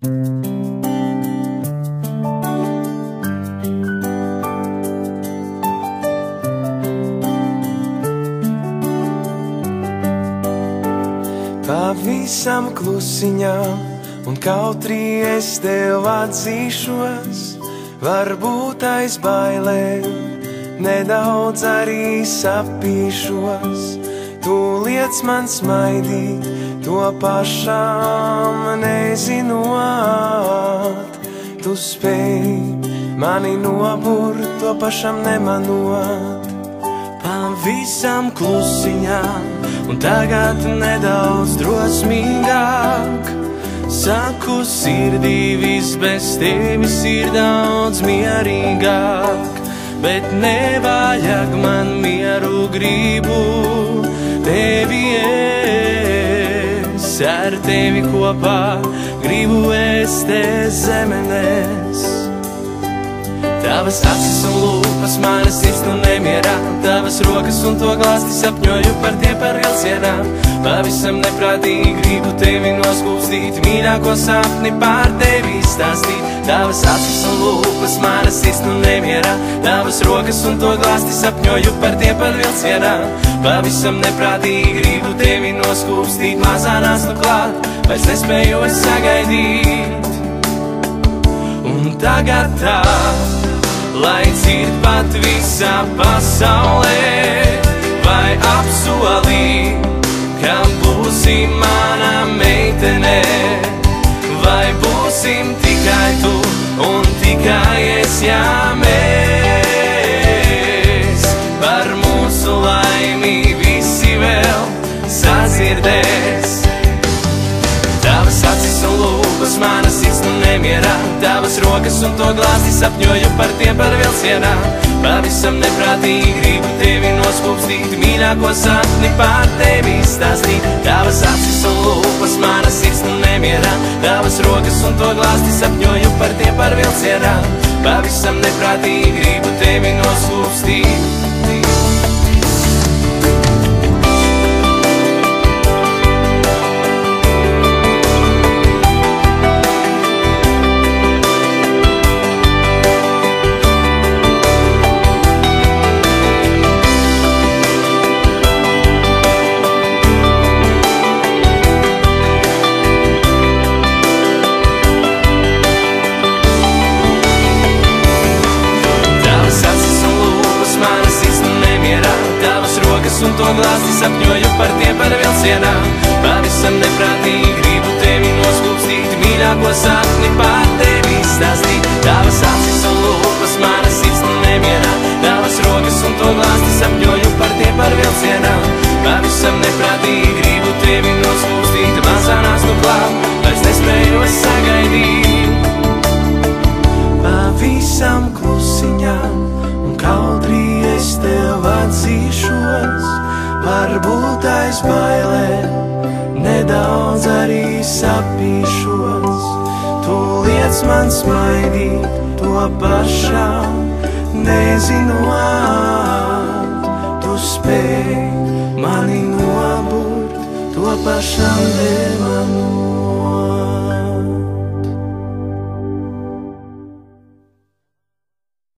Pavisam klusiņām, un kautri es tev atzīšos, varbūt aiz bailēm nedaudz arī sapīšos. Tu liec man smaidīt, to pašām nezinot. Tu spēj mani noburt, to pašam nemanot. Pavisam klusiņām, un tagad nedaudz drosmīgāk. Saku sirdī, viss bez tevis ir daudz mierīgāk. Bet nevajag man mieru, gribu tevi es. Ar tevi kopā gribu es te zemenes. Tavas acis un lūpas manas sirds nu nemierā. Tavas rokas un to glāsti sapņoju par tiem par vilcienām. Pavisam neprātīgi gribu tevi noskūpstīt, mīļāko sapni pār tevi stāstīt. Tavas acis un lūpas manas sirds nu nemierā. Tavas rokas un to glāsti sapņoju par tiem par vilcienām. Pavisam neprātīgi gribu tevi noskūpstīt, mazā nāc nu klāt, vairs nespēju es sagaidīt. Un tagad tā, lai dzird pat visā pasaulē, vai apsolī, kam būsim mana meitene, vai būsim tikai tu un tikai es, jā mēs. Par mūsu laimi visi vēl sadzirdēs. Tavas acis un lūpas manas sirds nu nemierā. Tavas rokas un to glāsti sapņoju par tiem par vilcienām. Pavisam neprātīgi gribu tevi noskūpstīt, mīļāko sapni pār tevi stāstīt. Tavas acis un lūpas manas sirds nu nemierā. Tavas rokas un to glāsti sapņoju par tiem par vilcienām. Pavisam neprātīgi gribu tevi noskūpstīt. Un to glāsti sapņoju par tiem par vilcienām. Pavisam neprātīgi gribu tevi noskūpstīt, mīļāko sapni pār tevi stāstīt. Tavas acis un lūpas manas sirds nu nemierā. Tavas rokas un to glāsti sapņoju par tiem par vilcienām. Pavisam neprātīgi gribu tevi noskūpstīt, mazā nāc nu klāt, vairs nespēju es sagaidīt. Pavisam klusiņām, un kautri es tev atzīšos, varbūt aiz bailēm nedaudz arī sapīšos. Tu liec man smaidīt, to pašām nezinot. Tu spēj mani noburt, to pašām nemanot.